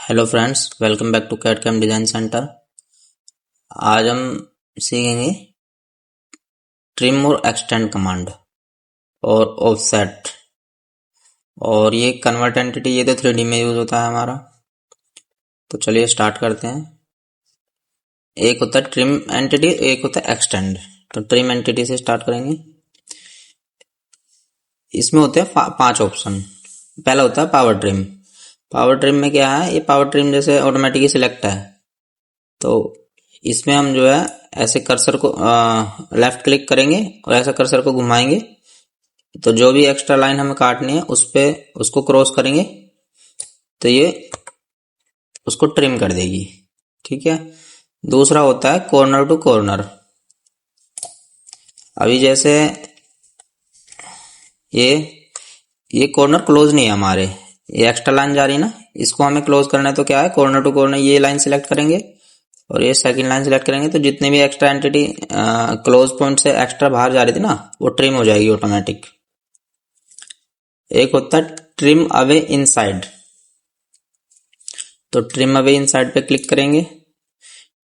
Hello friends, welcome back to CAD CAM design centre. आज हम सीखेंगे ट्रिम और एक्सटेंड कमांड और ऑफसेट। और ये कन्वर्ट एंटिटी, ये तो 3D में यूज होता है हमारा। तो चलिए स्टार्ट करते हैं। एक होता है ट्रिम एंटिटी, एक होता है एक्सटेंड। तो ट्रिम एंटिटी से स्टार्ट करेंगे। इसमें होते हैं 5 ऑप्शन। पहला होता है पावर ट्रिम। पावर ट्रिम में क्या है, ये पावर ट्रिम जैसे ऑटोमेटिकली सिलेक्ट है। तो इसमें हम जो है ऐसे कर्सर को लेफ्ट क्लिक करेंगे और ऐसा कर्सर को घुमाएंगे, तो जो भी एक्स्ट्रा लाइन हमें काटनी है उस पे उसको क्रॉस करेंगे तो ये उसको ट्रिम कर देगी। ठीक है। दूसरा होता है कॉर्नर टू कॉर्नर। अभी जैसे ये कॉर्नर क्लोज नहीं है हमारे, ये एक्स्ट्रा लाइन जा रही है ना, इसको हमें क्लोज करना है। तो क्या है, कॉर्नर टू कॉर्नर ये लाइन सिलेक्ट करेंगे और ये सेकंड लाइन सिलेक्ट करेंगे, तो जितने भी एक्स्ट्रा एंटिटी क्लोज पॉइंट से एक्स्ट्रा बाहर जा रही थी ना, वो ट्रिम हो जाएगी ऑटोमेटिक। एक होता है ट्रिम अवे इनसाइड। तो ट्रिम अवे इनसाइड पे क्लिक करेंगे।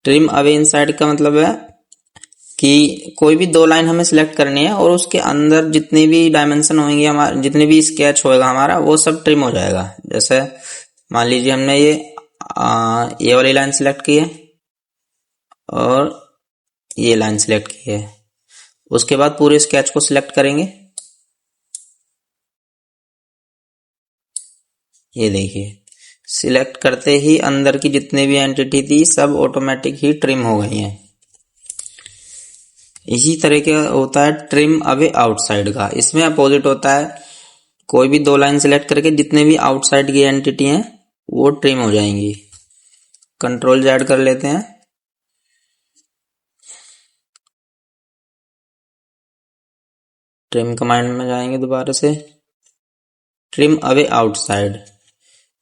ट्रिम अवे इनसाइड का मतलब है कि कोई भी 2 लाइन हमें सिलेक्ट करनी है और उसके अंदर जितने भी डायमेंशन होंगे हमारे, जितने भी स्केच होएगा हमारा, वो सब ट्रिम हो जाएगा। जैसे मान लीजिए हमने ये वाली लाइन सिलेक्ट की है और ये लाइन सिलेक्ट की है। उसके बाद पूरे स्केच को सिलेक्ट करेंगे। ये देखिए, सिलेक्ट करते ही अंदर की जितने भी एंटिटी थी सब ऑटोमेटिक ही ट्रिम हो गई हैं। इसी तरह का होता है ट्रिम अवे आउटसाइड का। इसमें अपोजिट होता है, कोई भी 2 लाइन सिलेक्ट करके जितने भी आउटसाइड की एंटिटी हैं वो ट्रिम हो जाएंगी। कंट्रोल Z कर लेते हैं। ट्रिम कमांड में जाएंगे दोबारा से, ट्रिम अवे आउटसाइड।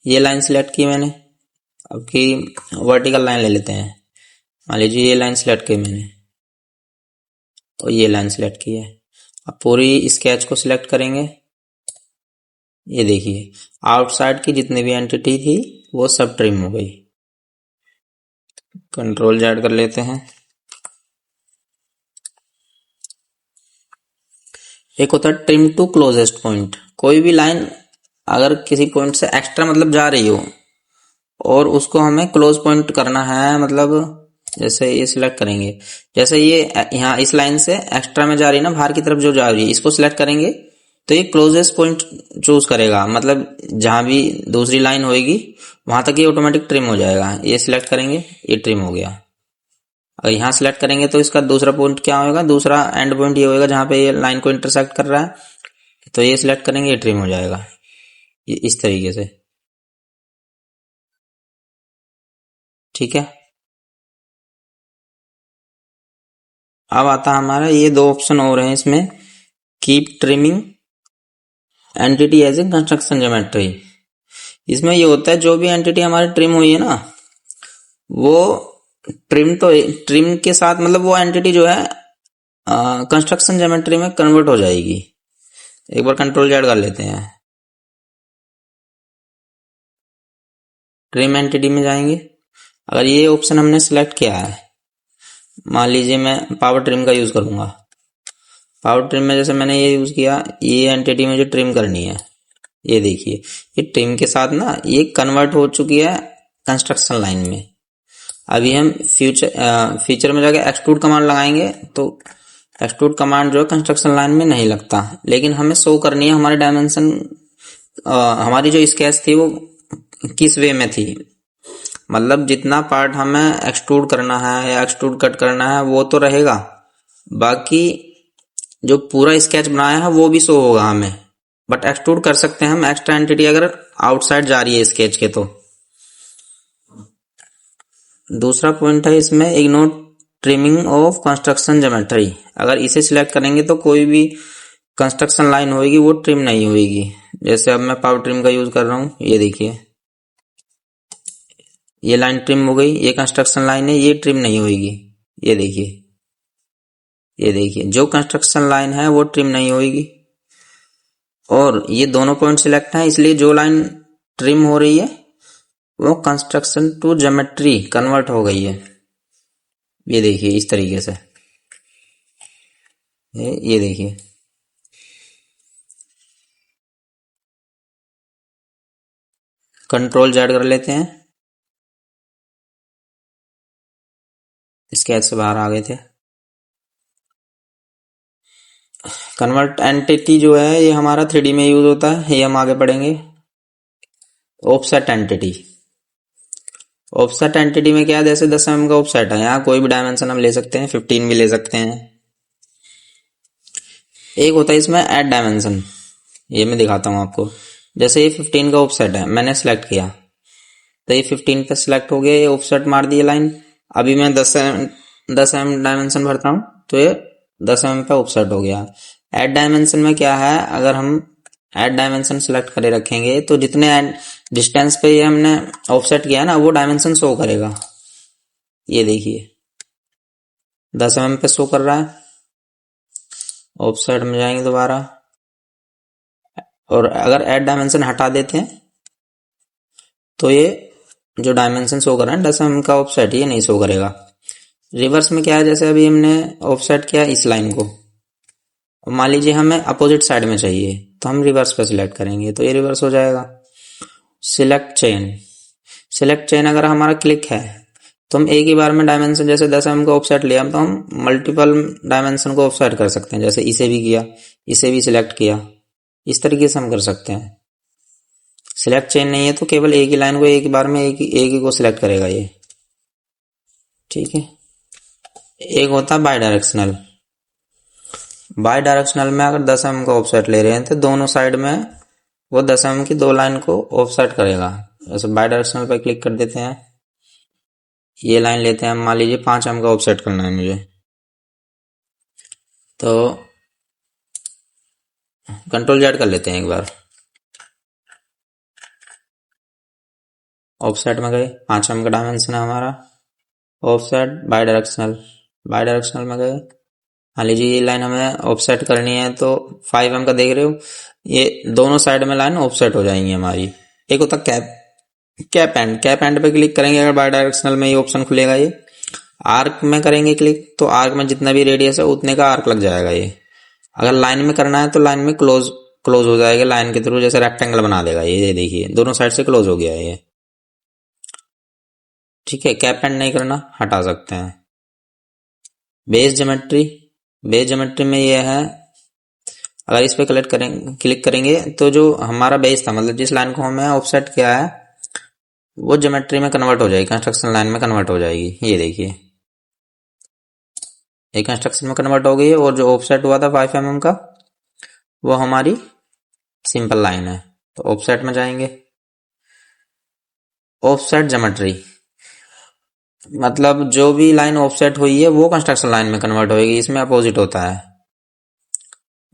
ये लाइन सिलेक्ट की मैंने। अब की वर्टिकल लाइन ले लेते हैं। मान लीजिए ये लाइन सिलेक्ट की मैंने और ये लाइन सिलेक्ट की है। अब पूरी स्केच को सिलेक्ट करेंगे। ये देखिए, आउटसाइड की जितनी भी एंटिटी थी वो सब ट्रिम हो गई। कंट्रोल Z कर लेते हैं। एक होता है ट्रिम टू क्लोजेस्ट पॉइंट। कोई भी लाइन अगर किसी पॉइंट से एक्स्ट्रा मतलब जा रही हो और उसको हमें क्लोज पॉइंट करना है, मतलब जैसे ये सिलेक्ट करेंगे, जैसे ये यहाँ इस लाइन से एक्स्ट्रा में जा रही है ना, बाहर की तरफ जो जा रही है, इसको सिलेक्ट करेंगे तो ये क्लोजेस्ट पॉइंट चूज करेगा। मतलब जहां भी दूसरी लाइन होगी वहां तक ये ऑटोमेटिक ट्रिम हो जाएगा। ये सिलेक्ट करेंगे, ये ट्रिम हो गया। अगर यहाँ सिलेक्ट करेंगे तो इसका दूसरा पॉइंट क्या होगा, दूसरा एंड पॉइंट ये होगा जहां पे ये लाइन को इंटरसेक्ट कर रहा है, तो ये सिलेक्ट करेंगे, ये ट्रिम हो जाएगा। ये इस तरीके से। ठीक है। अब आता है हमारा, ये 2 ऑप्शन और हैं इसमें, keep trimming entity as a construction geometry. इसमें ये होता है जो भी एंटिटी हमारी ट्रिम हुई है ना, वो ट्रिम के साथ मतलब वो एंटिटी जो है कंस्ट्रक्शन ज्योमेट्री में कन्वर्ट हो जाएगी। एक बार कंट्रोल Z कर लेते हैं। ट्रिम एंटिटी में जाएंगे। अगर ये ऑप्शन हमने सिलेक्ट किया है, मान लीजिए मैं पावर ट्रिम का यूज करूंगा। पावर ट्रिम में जैसे मैंने ये यूज किया, ये एंटिटी मुझे ट्रिम करनी है। ये देखिए, ये ट्रिम के साथ ना ये कन्वर्ट हो चुकी है कंस्ट्रक्शन लाइन में। अभी हम फीचर में जाके एक्सट्रूड कमांड लगाएंगे, तो एक्सट्रूड कमांड जो है कंस्ट्रक्शन लाइन में नहीं लगता, लेकिन हमें शो करनी है हमारे डायमेंशन, हमारी जो स्केच थी वो किस वे में थी। मतलब जितना पार्ट हमें एक्सट्रूड करना है या एक्सट्रूड कट करना है वो तो रहेगा, बाकी जो पूरा स्केच बनाया है वो भी शो होगा हमें। बट एक्सट्रूड कर सकते हैं हम एक्स्ट्रा एंटिटी अगर आउटसाइड जा रही है स्केच के। तो दूसरा पॉइंट है इसमें, ignore trimming of construction geometry. अगर इसे सिलेक्ट करेंगे तो कोई भी कंस्ट्रक्शन लाइन होगी वो ट्रिम नहीं होगी। जैसे अब मैं पावर ट्रिम का यूज कर रहा हूं, ये देखिए ये लाइन ट्रिम हो गई, ये कंस्ट्रक्शन लाइन है, ये ट्रिम नहीं होगी। ये देखिए, ये देखिए जो कंस्ट्रक्शन लाइन है वो ट्रिम नहीं होगी। और ये दोनों पॉइंट सिलेक्ट है, इसलिए जो लाइन ट्रिम हो रही है वो कंस्ट्रक्शन टू ज्योमेट्री कन्वर्ट हो गई है। ये देखिए इस तरीके से, ये देखिए कंट्रोल जेड कर लेते हैं, स्केच से बाहर आ गए थे। कन्वर्ट एंटिटी जो है ये हमारा 3D में यूज होता है, ये हम आगे पढ़ेंगे। ऑफसेट एंटिटी, ऑफसेट एंटिटी में क्या है, जैसे 10 mm का ऑफसेट है, यहाँ कोई भी डायमेंशन हम ले सकते हैं, 15 भी ले सकते हैं। एक होता है इसमें ऐड डायमेंशन, ये मैं दिखाता हूँ आपको। जैसे ये 15 का ऑफसेट है, मैंने सेलेक्ट किया तो ये 15 पे सिलेक्ट हो गया, ये ऑफसेट मार दिया लाइन। अभी मैं 10 mm डायमेंशन भरता हूँ तो ये 10 mm पे ऑफसेट हो गया। ऐड डायमेंशन में क्या है, अगर हम ऐड डायमेंशन सिलेक्ट करे रखेंगे तो जितने डिस्टेंस पे ये हमने ऑफसेट किया ना, वो डायमेंशन शो करेगा। ये देखिए 10 mm पे शो कर रहा है। ऑफसेट में जाएंगे दोबारा, और अगर ऐड डायमेंशन हटा देते हैं तो ये जो डायमेंशन शो कर रहा है 10 mm का ऑफसेट, ये नहीं शो करेगा। रिवर्स में क्या है, जैसे अभी हमने ऑफसेट किया इस लाइन को, मान लीजिए हमें अपोजिट साइड में चाहिए तो हम रिवर्स पे सिलेक्ट करेंगे तो ये रिवर्स हो जाएगा। सिलेक्ट चेन, सिलेक्ट चेन अगर हमारा क्लिक है तो हम एक ही बार में डायमेंशन, जैसे 10 mm का ऑफसेट लिया तो हम मल्टीपल डायमेंशन को ऑफसेट कर सकते हैं। जैसे इसे भी किया, इसे भी सिलेक्ट किया, इस तरीके से हम कर सकते हैं। सिलेक्ट चेन नहीं है तो केवल एक ही लाइन को एक ही बार में एक ही को सिलेक्ट करेगा ये, ठीक है। एक होता है बाई डायरेक्शनल, बाई डायरेक्शनल में अगर 10 mm का ऑफसेट ले रहे हैं तो दोनों साइड में वो 10 mm की दो लाइन को ऑफसेट करेगा। जैसे बाई डायरेक्शनल पे क्लिक कर देते हैं, ये लाइन लेते हैं, मान लीजिए 5 mm का ऑफसेट करना है मुझे, तो कंट्रोल जेड कर लेते हैं एक बार। ऑफसेट में गए, 5 mm का डायमेंशन है हमारा, offset by directional, by directional में गए। मान लीजिए ये लाइन हमें ऑफसेट करनी है तो 5 mm का देख रहे हो, ये दोनों साइड में लाइन ऑफसेट हो जाएंगी हमारी। एक होता कैप एंड, कैप एंड पे क्लिक करेंगे अगर बाई डायरेक्शनल में ये ऑप्शन खुलेगा। ये आर्क में करेंगे क्लिक तो आर्क में जितना भी रेडियस है उतने का आर्क लग जाएगा ये। अगर लाइन में करना है तो लाइन में क्लोज हो जाएगा लाइन के थ्रू, जैसे रेक्टेंगल बना देगा ये देखिए दोनों साइड से क्लोज हो गया ये, ठीक है। कैप एंड नहीं करना, हटा सकते हैं। बेस ज्योमेट्री, बेस ज्योमेट्री में ये है, अगर इस पे क्लिक करेंगे तो जो हमारा बेस था, मतलब जिस लाइन को हमें ऑफसेट किया है वो ज्योमेट्री में कन्वर्ट हो जाएगी, कंस्ट्रक्शन लाइन में कन्वर्ट हो जाएगी। ये देखिए एक कंस्ट्रक्शन में कन्वर्ट हो गई है, और जो ऑफसेट हुआ था 5 mm का वो हमारी सिंपल लाइन है। तो ऑफसेट में जाएंगे, ऑफसेट ज्योमेट्री मतलब जो भी लाइन ऑफसेट हुई है वो कंस्ट्रक्शन लाइन में कन्वर्ट होगी, इसमें अपोजिट होता है।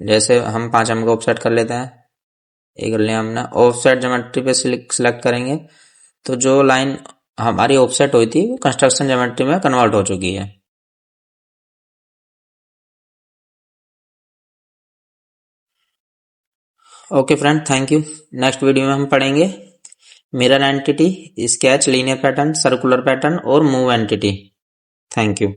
जैसे हम 5 mm का ऑफसेट कर लेते हैं, ये कर लिया हमने। ऑफसेट ज्योमेट्री पे सिलेक्ट करेंगे तो जो लाइन हमारी ऑफसेट हुई थी वो कंस्ट्रक्शन ज्योमेट्री में कन्वर्ट हो चुकी है। Okay friend, thank you. Next video में हम पढ़ेंगे mirror entity, sketch, linear pattern, circular pattern और मूव एंटिटी। Thank you.